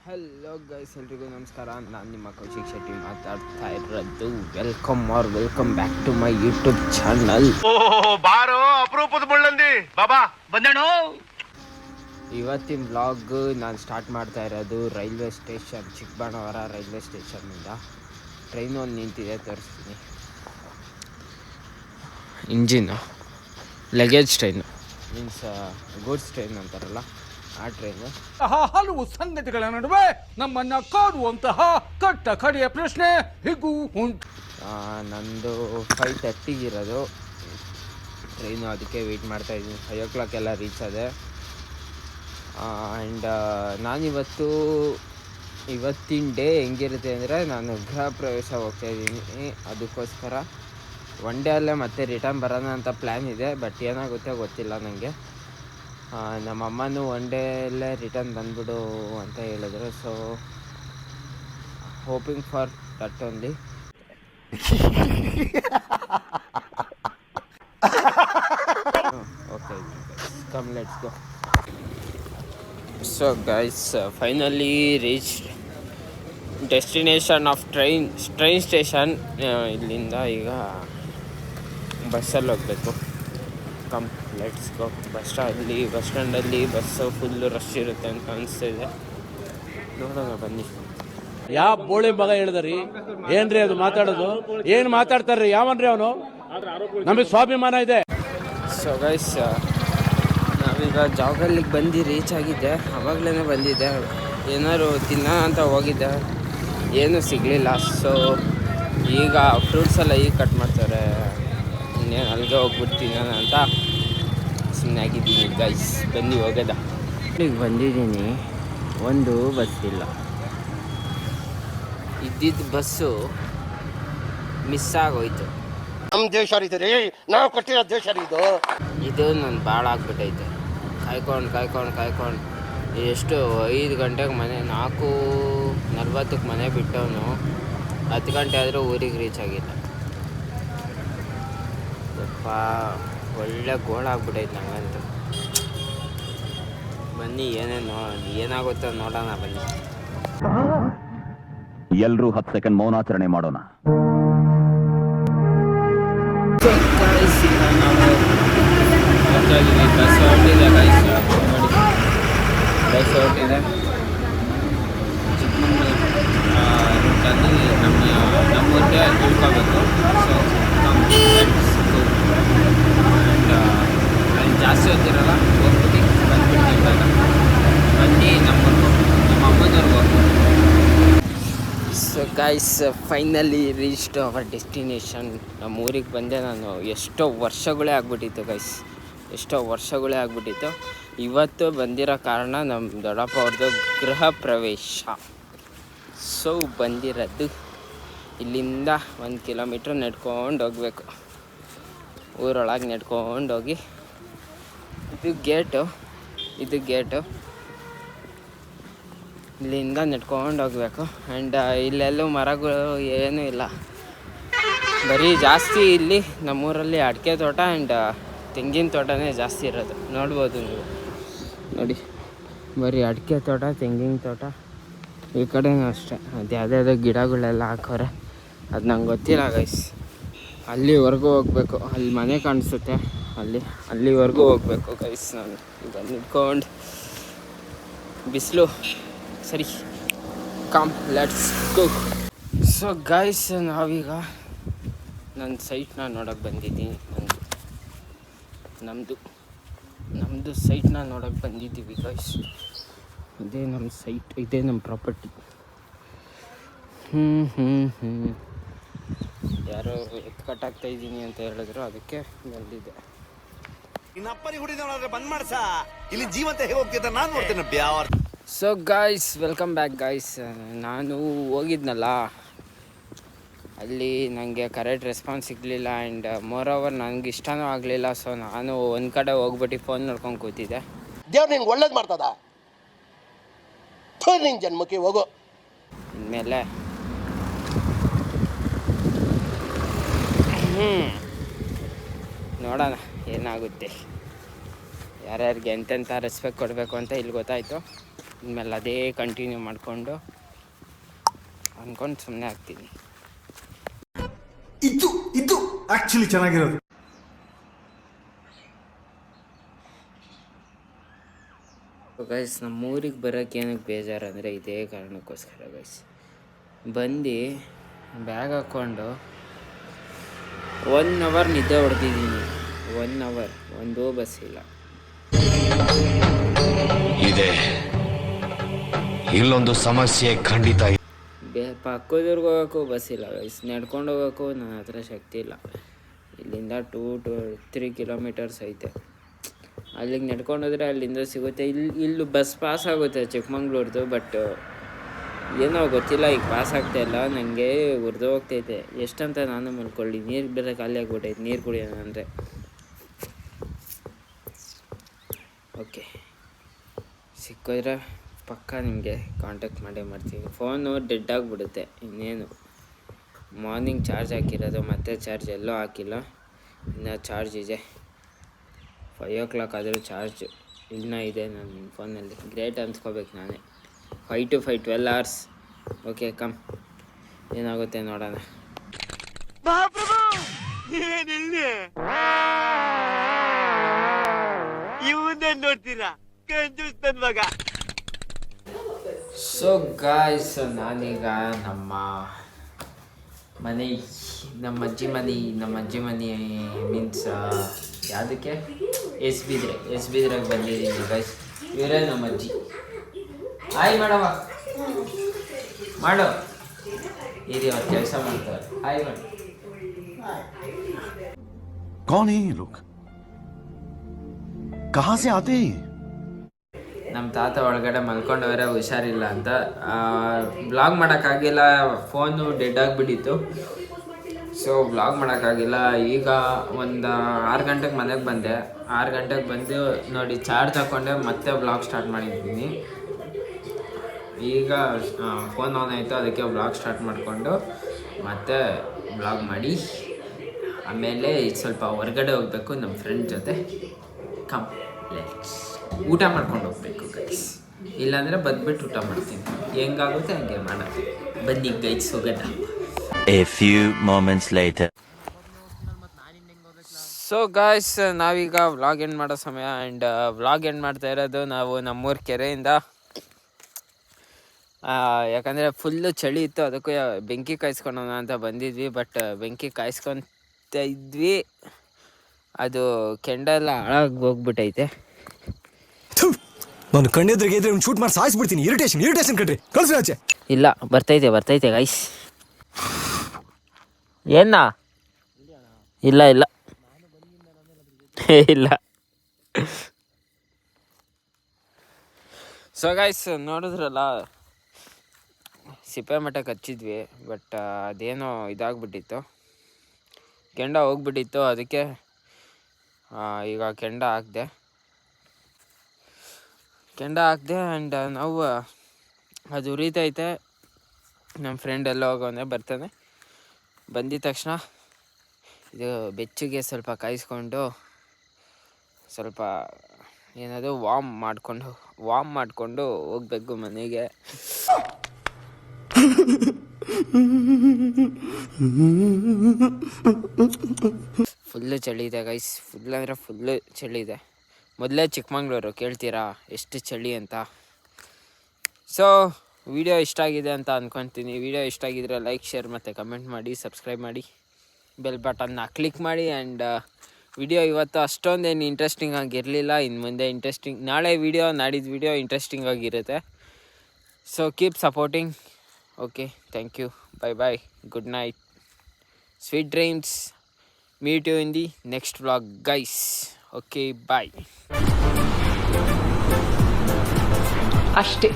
Hello guys, ಎಲ್ರಿಗೂ ನಮಸ್ಕಾರ. ನಾನು ನಿಮ್ಮ ಕೌಶಿಕ್ ಶೆಟ್ಟಿ ಮಾತಾಡ್ತಾ ಇರೋದು. Welcome back to my YouTube channel. ಬಾರೋ ಅಪರೂಪದ ಮುಳ್ಳಂದಿ ಬಾಬಾ ಬಂದೇಣು. ಇವತ್ತಿನ ವ್ಲಾಗ್ ನಾನು ಸ್ಟಾರ್ಟ್ ಮಾಡ್ತಾ ಇರೋದು ರೈಲ್ವೆ ಸ್ಟೇಷನ್, ಚಿಕ್ಕಬಳ್ಳಾಪುರ ರೈಲ್ವೆ ಸ್ಟೇಷನ್ನಿಂದ. ಟ್ರೈನ್ ಒಂದು ನಿಂತಿದೆ, ತೋರಿಸ್ತೀನಿ. Engine luggage train, means goods train ಅಂತಾರಲ್ಲ, ಆ ಟ್ರೈನು. ಹಲವು ಸಂಗತಿಗಳ ನಡುವೆ ನಮ್ಮನ್ನ ಕಾಡುವಂತಹ ಕಟ್ಟ ಕಡೆಯ ಪ್ರಶ್ನೆ ಹೀಗೂ ಉಂಟು. ನಂದು 5:30 ಇರೋದು ಟ್ರೈನು, ಅದಕ್ಕೆ ವೆಯ್ಟ್ ಮಾಡ್ತಾ ಇದ್ದೀನಿ. 5 o'clock ಎಲ್ಲ ರೀಚ್ ಆದೆ. ಆ್ಯಂಡ್ ಇವತ್ತಿನ ಡೇ ಹೆಂಗಿರುತ್ತೆ ಅಂದರೆ, ನಾನು ಗೃಹ ಪ್ರವೇಶ ಹೋಗ್ತಾಯಿದ್ದೀನಿ. ಅದಕ್ಕೋಸ್ಕರ ಒನ್ ಡೇ ಅಲ್ಲೇ ಮತ್ತೆ ರಿಟರ್ನ್ ಬರೋಣ ಅಂತ ಪ್ಲ್ಯಾನ್ ಇದೆ. ಬಟ್ ಏನಾಗುತ್ತೆ ಗೊತ್ತಿಲ್ಲ ನನಗೆ. ನಮ್ಮ ಅಮ್ಮನೂ ಒನ್ ಡೇಯಲ್ಲೇ ರಿಟರ್ನ್ ಬಂದ್ಬಿಡು ಅಂತ ಹೇಳಿದ್ರು. So hoping for that only. Okay, come let's go. So guys, finally reach destination of train station. ಇಲ್ಲಿಂದ ಈಗ ಬಸ್ಸಲ್ಲಿ ಹೋಗಬೇಕು. Come let's go. ಬಸ್ ಸ್ಟ್ಯಾಂಡಲ್ಲಿ ಬಸ್ಸು ಫುಲ್ಲು ರಶ್ ಇರುತ್ತೆ ಅಂತ ಅನಿಸ್ತಿದೆ. ನೋಡೋಣ ಬನ್ನಿ. ಯಾವ ಬೋಳಿ ಮಗ ಹೇಳಿದ್ರಿ? ಏನ್ರಿ ಅದು ಮಾತಾಡೋದು? ಏನ್ ಮಾತಾಡ್ತಾರ್ರಿ? ಯಾವನ್ರಿ ಅವನು? ನಮಗೆ ಸ್ವಾಭಿಮಾನ ಇದೆ. ಸೊ ಗೈಸ್, ನಾವೀಗ ಜಾಗಲ್ಲಿಗೆ ಬಂದು ರೀಚ್ ಆಗಿದ್ದೆ. ಅವಾಗಲೇ ಬಂದಿದ್ದೆ, ಏನಾದ್ರು ತಿನ್ನೋ ಅಂತ ಹೋಗಿದ್ದೆ, ಏನೂ ಸಿಗಲಿಲ್ಲ. ಸೊ ಈಗ ಫ್ರೂಟ್ಸ್ ಎಲ್ಲ ಈಗ ಕಟ್ ಮಾಡ್ತಾರೆ. ಇನ್ನೇನು ಅಲ್ಲಿಗೆ ಹೋಗ್ಬಿಡ್ತೀನಿ ಅಂತ ಸುಮ್ಮನೆ ಆಗಿದ್ದೀನಿ. ಗೈಸ್ ಬನ್ನಿ ಹೋಗೋದ. ಈಗ ಬಂದಿದ್ದೀನಿ, ಒಂದು ಬಸ್ ಇಲ್ಲ. ಇದ್ದಿದ್ದ ಬಸ್ಸು ಮಿಸ್ ಆಗೋಯ್ತು. ನಮ್ಮ ದೇಶ ರೀ, ನಾವು ಕಟ್ಟಿರೋ ದೇಶ ಇದು ನಾನು ಭಾಳ ಆಗ್ಬಿಟ್ಟೈತೆ. ಕಾಯ್ಕೊಂಡು ಎಷ್ಟು 5 ಗಂಟೆಗೆ ಮನೆ, 4:40 ಮನೆ ಬಿಟ್ಟವನು 10 ಗಂಟೆ ಆದರೂ ಊರಿಗೆ ರೀಚ್ ಆಗಿಲ್ಲ. ಯಪ್ಪ, ಒಳ್ಳೆ ಗೋಳಾಗ್ಬಿಟ್ಟೈತೆ ನನಗಂತೂ. ಬನ್ನಿ ಏನಾಗುತ್ತೋ ನೋಡೋಣ ಬನ್ನಿ. ಎಲ್ಲರೂ 10 ಸೆಕೆಂಡ್ ಮೌನಾಚರಣೆ ಮಾಡೋಣ. ಬಸ್ ಹೊರಟಿದೆ ಗೈಸ್, ನೋಡಿ ಬಸ್ ಹೊರಟಿದೆ. ಚಿಕ್ಕಮಂಗ್ಳೂರು ರೂಟಲ್ಲಿ ನಮ್ಮೂರಿಗೆ ತಿಳ್ಕೊಬೇಕು. ಸೊ ಅಲ್ಲಿ ಜಾಸ್ತಿ ಹೊತ್ತಿರಲ್ಲ, ಹೋಗ್ಬಿಟ್ಟು ಬಂದ್ಬಿಡ್ತೀವಿ. ಬನ್ನಿ ನಮ್ಮ ಅಮ್ಮನವ್ರಿಗೆ ಹೋಗ್ಬೋದು. So guys, finally reached our destination. ನಮ್ಮ ಊರಿಗೆ ಬಂದೆ ನಾನು. ಎಷ್ಟೋ ವರ್ಷಗಳೇ ಆಗ್ಬಿಟ್ಟಿತ್ತು. ಇವತ್ತು ಬಂದಿರೋ ಕಾರಣ ನಮ್ಮ ದೊಡ್ಡಪ್ಪ ಅವ್ರದ್ದು ಗೃಹ ಪ್ರವೇಶ. ಸೊ ಬಂದಿರೋದು ಇಲ್ಲಿಂದ 1 ಕಿಲೋಮೀಟ್ರ್ ನಡ್ಕೊಂಡು ಹೋಗ್ಬೇಕು. ಊರೊಳಗೆ ನಡ್ಕೊಂಡು ಹೋಗಿ, ಇದು ಗೇಟು, ಇಲ್ಲಿಂದ ನಡ್ಕೊಂಡು ಹೋಗ್ಬೇಕು. ಆ್ಯಂಡ್ ಇಲ್ಲೆಲ್ಲೂ ಮರಗಳು ಏನೂ ಇಲ್ಲ, ಬರೀ ಜಾಸ್ತಿ ಇಲ್ಲಿ ನಮ್ಮೂರಲ್ಲಿ ಅಡಿಕೆ ತೋಟ ಆ್ಯಂಡ್ ತೆಂಗಿನ ತೋಟನೇ ಜಾಸ್ತಿ ಇರೋದು. ನೋಡ್ಬೋದು ನೀವು, ನೋಡಿ, ಬರೀ ಅಡಿಕೆ ತೋಟ, ತೆಂಗಿನ ತೋಟ. ಈ ಕಡೆನೂ ಅಷ್ಟೇ. ಅದು ಯಾವುದ್ಯಾವುದೋ ಗಿಡಗಳೆಲ್ಲ ಹಾಕೋರೆ, ಅದು ನಂಗೆ ಗೊತ್ತಿಲ್ಲ ಗೈಸ್. ಅಲ್ಲಿವರೆಗೂ ಹೋಗ್ಬೇಕು. ಅಲ್ಲಿ ಮನೆ ಕಾಣಿಸುತ್ತೆ, ಅಲ್ಲಿವರೆಗೂ ಹೋಗ್ಬೇಕು ಗೈಸ್. ನಾನು ಈಗ ನಿಂತ್ಕೊಂಡು, ಬಿಸಿಲು ಸರಿ. Come let's go. So guys, ನಾವೀಗ ನನ್ನ ಸೈಟ್ನ ನೋಡೋಕ್ಕೆ ಬಂದಿದ್ದೀನಿ. ನಮ್ಮದು ಸೈಟ್ನ ನೋಡೋಕ್ಕೆ ಬಂದಿದ್ದೀವಿ ಗೈಸ್. ಇದೇ ನಮ್ಮ ಸೈಟ್, ಇದೇ ನಮ್ಮ ಪ್ರಾಪರ್ಟಿ. ಯಾರೋ ಎತ್ತು ಕಟ್ಟಾಗ್ತಾ ಇದ್ದೀನಿ ಅಂತ ಹೇಳಿದ್ರು, ಅದಕ್ಕೆ ಬಂದಿದ್ದೆ. So guys, welcome back guys. ನಾನು ಹೋಗಿದ್ನಲ್ಲ, ಅಲ್ಲಿ ನನಗೆ ಕರೆಕ್ಟ್ ರೆಸ್ಪಾನ್ಸ್ ಸಿಗಲಿಲ್ಲ. ಆ್ಯಂಡ್ ಮೋರ್ ಓವರ್ ನನಗೆ ಇಷ್ಟನೂ ಆಗಲಿಲ್ಲ. ಸೊ ನಾನು ಒಂದು ಕಡೆ ಹೋಗ್ಬಿಟ್ಟು ಫೋನ್ ನೋಡ್ಕೊಂಡು ಕೂತಿದ್ದೆ. ದೇವ್ರು ನಿಂಗೆ ಒಳ್ಳೇದು ಮಾಡ್ತದ, ನಿನ್ನ ಜನ್ಮಕ್ಕೆ ಹೋಗೋ. ಇನ್ಮೇಲೆ ನೋಡೋಣ ಏನಾಗುತ್ತೆ, ಯಾರ್ಯಾರಿಗೆ ಎಂತೆಂಥ ರೆಸ್ಪೆಕ್ಟ್ ಕೊಡಬೇಕು ಅಂತ ಇಲ್ಲಿ ಗೊತ್ತಾಯಿತು. ಇನ್ಮೇಲೆ ಅದೇ ಕಂಟಿನ್ಯೂ ಮಾಡಿಕೊಂಡು ಅಂದ್ಕೊಂಡು ಸುಮ್ಮನೆ ಆಗ್ತೀನಿ. ಇದು ಆಕ್ಚುಲಿ ಚೆನ್ನಾಗಿರೋದು. ಗೈಸ್ ನಮ್ಮೂರಿಗೆ ಬರೋಕ್ಕೆ ಏನಕ್ಕೆ ಬೇಜಾರು ಅಂದರೆ ಇದೇ ಕಾರಣಕ್ಕೋಸ್ಕರ ಗೈಸ್. ಬಂದು ಬ್ಯಾಗ್ ಹಾಕ್ಕೊಂಡು 1 ಅವರ್ ನಿದ್ದೆ ಹೊಡೆದಿದ್ದೀನಿ. 1 ಅವರ್ ಒಂದೂ ಬಸ್ ಇಲ್ಲ. ಇದೆ ಇಲ್ಲೊಂದು ಸಮಸ್ಯೆ ಖಂಡಿತ. ಪಕ್ಕದೂರ್ಗೆ ಹೋಗೋಕ್ಕೂ ಬಸ್ ಇಲ್ಲ ಗೈಸ್. ನಡ್ಕೊಂಡು ಹೋಗೋಕ್ಕೂ ನನ್ನ ಹತ್ರ ಶಕ್ತಿ ಇಲ್ಲ. ಇಲ್ಲಿಂದ 2-3 ಕಿಲೋಮೀಟರ್ಸ್ ಐತೆ. ಅಲ್ಲಿಗೆ ನಡ್ಕೊಂಡು ಹೋದರೆ ಅಲ್ಲಿಂದ ಸಿಗುತ್ತೆ. ಇಲ್ಲಿ ಬಸ್ ಪಾಸ್ ಆಗುತ್ತೆ ಚಿಕ್ಕಮಂಗ್ಳೂರ್ದು. ಬಟ್ ಏನೋ ಗೊತ್ತಿಲ್ಲ, ಈಗ ಪಾಸ್ ಆಗ್ತಾಯಿಲ್ಲ. ನನಗೆ ಉರಿದು ಹೋಗ್ತೈತೆ. ಎಷ್ಟಂತ ನಾನು ಮಲ್ಕೊಳ್ಳಿ. ನೀರು ಬೇರೆ ಖಾಲಿ ಆಗ್ಬಿಟ್ಟೈತೆ. ನೀರು ಕುಡಿಯೋಣ ಅಂದರೆ ಓಕೆ ಸಿಕ್ಕಿದ್ರೆ ಪಕ್ಕ ನಿಮಗೆ ಕಾಂಟ್ಯಾಕ್ಟ್ ಮಾಡೇ ಮಾಡ್ತೀನಿ. ಫೋನು ಡೆಡ್ ಆಗಿಬಿಡುತ್ತೆ ಇನ್ನೇನು. ಮಾರ್ನಿಂಗ್ ಚಾರ್ಜ್ ಹಾಕಿರೋದು, ಮತ್ತೆ ಚಾರ್ಜ್ ಎಲ್ಲೂ ಹಾಕಿಲ್ಲ. ಇನ್ನು ಚಾರ್ಜ್ ಇದೆ. 5 o'clock ಆದರೂ ಚಾರ್ಜ್ ಇನ್ನೂ ಇದೆ ನನ್ನ ಫೋನಲ್ಲಿ. ಗ್ರೇಟ್ ಅನ್ಸ್ಕೋಬೇಕು ನಾನೇ. 5 to 5 12 hours. ಓಕೆ ಕಮ್, ಏನಾಗುತ್ತೆ ನೋಡೋಣ. ಸೊ ಗಾಯ್ಸ್, ನಾನೀಗ ನಮ್ಮ ಅಜ್ಜಿ ಮನೆ ಮೀನ್ಸ್ ಯಾವುದಕ್ಕೆ ಎಸ್ ಬಿದ್ರಾಗ ಬಂದಿದ್ದೀನಿ ಗೈಸ್. ಇವರೇ ನಮ್ಮ ಅಜ್ಜಿ. ಹಾಯ್ ಮಾಡವ, ಮಾಡೋ ಇದು ಅವ್ರು ಕೆಲಸ ಮಾಡ್ತಾರೆ. ಹಾಯ್ ಮಾಡಿ. कौन है ये लोग? कहाँ से आते हैं? ನಮ್ಮ ತಾತ ಒಳಗಡೆ ಮಲ್ಕೊಂಡವರೆ, ಹುಷಾರಿಲ್ಲ ಅಂತ. ಬ್ಲಾಗ್ ಮಾಡೋಕ್ಕಾಗಿಲ್ಲ, ಫೋನು ಡೆಡ್ ಆಗಿಬಿಟ್ಟಿತ್ತು. ಸೊ ಬ್ಲಾಗ್ ಮಾಡೋಕ್ಕಾಗಿಲ್ಲ. ಈಗ ಒಂದು 6 ಗಂಟೆಗೆ ಮನೆಗೆ ಬಂದೆ. 6 ಗಂಟೆಗೆ ಬಂದು ನೋಡಿ ಚಾರ್ಜ್ ಹಾಕ್ಕೊಂಡೆ ಮತ್ತೆ ಬ್ಲಾಗ್ ಸ್ಟಾರ್ಟ್ ಮಾಡಿದ್ದೀನಿ. ಈಗ ಫೋನ್ ಆನ್ ಆಯಿತು, ಅದಕ್ಕೆ ಬ್ಲಾಗ್ ಸ್ಟಾರ್ಟ್ ಮಾಡಿಕೊಂಡು ಮತ್ತೆ ಬ್ಲಾಗ್ ಮಾಡಿ ಆಮೇಲೆ ಸ್ವಲ್ಪ ಹೊರಗಡೆ ಹೋಗಬೇಕು ನಮ್ಮ ಫ್ರೆಂಡ್ ಜೊತೆ. ಕಮ್ ಲೆಟ್ಸ್ ಊಟ ಮಾಡ್ಕೊಂಡು ಹೋಗ್ಬೇಕು ಗೈಸ್. ಇಲ್ಲಾಂದರೆ ಬಂದ್ಬಿಟ್ಟು ಊಟ ಮಾಡ್ತೀನಿ. ಹೆಂಗಾಗುತ್ತೆ ಹಂಗೆ ಮಾಡೋದು. ಬನ್ನಿ ಗೈಸ್ ಹೋಗೋಣ. A few moments later. So guys, ನಾವೀಗ ವ್ಲಾಗ್ ಎಂಡ್ ಮಾಡೋ ಸಮಯ. ಆ್ಯಂಡ್ ವ್ಲಾಗ್ ಎಂಡ್ ಮಾಡ್ತಾ ಇರೋದು ನಾವು ನಮ್ಮೂರ ಕೆರೆಯಿಂದ. ಯಾಕಂದರೆ ಫುಲ್ಲು ಚಳಿ ಇತ್ತು, ಅದಕ್ಕೂ ಬೆಂಕಿ ಕಾಯಿಸ್ಕೊಳೋಣ ಅಂತ ಬಂದಿದ್ವಿ. ಬಟ್ ಬೆಂಕಿ ಕಾಯಿಸ್ಕೊತ ಇದ್ವಿ, ಅದು ಕೆಂಡೆಲ್ಲ ಹಾಳಾಗಿ ಹೋಗ್ಬಿಟ್ಟೈತೆ. ನಾನು ಕಣ್ಣೆದ್ರಿಗೆ ಇದ್ರೆ ಒಂದು ಶೂಟ್ ಮಾಡಿ ಸಾಯಿಸ್ಬಿಡ್ತೀನಿ. ಇರಿಟೇಷನ್ ಕಣ್ರಿ, ಕಳ್ಸಿ ಆಚೆ. ಇಲ್ಲ, ಬರ್ತೈತೆ ಗೈಸ್. ಏನ ಇಲ್ಲ ಇಲ್ಲ. ಸೊ ಗೈಸ್, ನೋಡಿದ್ರಲ್ಲ, ಸಿಪ್ಪೆ ಮಠಕ್ಕೆ ಹಚ್ಚಿದ್ವಿ. ಬಟ್ ಅದೇನೋ ಇದಾಗ್ಬಿಟ್ಟಿತ್ತು, ಕೆಂಡ ಹೋಗ್ಬಿಟ್ಟಿತ್ತು. ಅದಕ್ಕೆ ಈಗ ಕೆಂಡ ಹಾಕಿದೆ. ಆ್ಯಂಡ್ ನಾವು ಅದು ಉರಿತೈತೆ. ನಮ್ಮ ಫ್ರೆಂಡ್ ಎಲ್ಲ ಹೋಗೋನೆ ಬರ್ತಾನೆ. ಬಂದಿದ ತಕ್ಷಣ ಇದು ಬೆಚ್ಚಗೆ ಸ್ವಲ್ಪ ಕಾಯಿಸ್ಕೊಂಡು ಸ್ವಲ್ಪ ಏನದು ವಾರ್ಮ್ ಮಾಡಿಕೊಂಡು ಹೋಗ್ಬೇಕು ಮನೆಗೆ. ಫುಲ್ಲು ಚಳಿ ಇದೆ ಗೈಸ್. ಫುಲ್ ಅಂದರೆ ಫುಲ್ಲು ಚಳಿ ಇದೆ. ಮೊದಲೇ ಚಿಕ್ಕಮಂಗ್ಳೂರು, ಕೇಳ್ತೀರಾ ಎಷ್ಟು ಚಳಿ ಅಂತ. ಸೊ ವಿಡಿಯೋ ಇಷ್ಟ ಆಗಿದೆ ಅಂತ ಅಂದ್ಕೊತೀನಿ. ವಿಡಿಯೋ ಇಷ್ಟ ಆಗಿದ್ರೆ ಲೈಕ್, ಶೇರ್ ಮತ್ತು ಕಮೆಂಟ್ ಮಾಡಿ, ಸಬ್ಸ್ಕ್ರೈಬ್ ಮಾಡಿ, ಬೆಲ್ ಬಟನ್ನ ಕ್ಲಿಕ್ ಮಾಡಿ. ಆ್ಯಂಡ್ ವಿಡಿಯೋ ಇವತ್ತು ಅಷ್ಟೊಂದೇನು ಇಂಟ್ರೆಸ್ಟಿಂಗ್ ಆಗಿರಲಿಲ್ಲ. ಇನ್ನು ಮುಂದೆ ನಾಳೆ ವಿಡಿಯೋ, ನಾಡಿದ್ದು ವಿಡಿಯೋ ಇಂಟ್ರೆಸ್ಟಿಂಗ್ ಆಗಿರುತ್ತೆ. So keep supporting. Okay, thank you. Bye. Good night. Sweet dreams. Meet you in the next vlog guys. Okay, bye. ಅಷ್ಟೇ.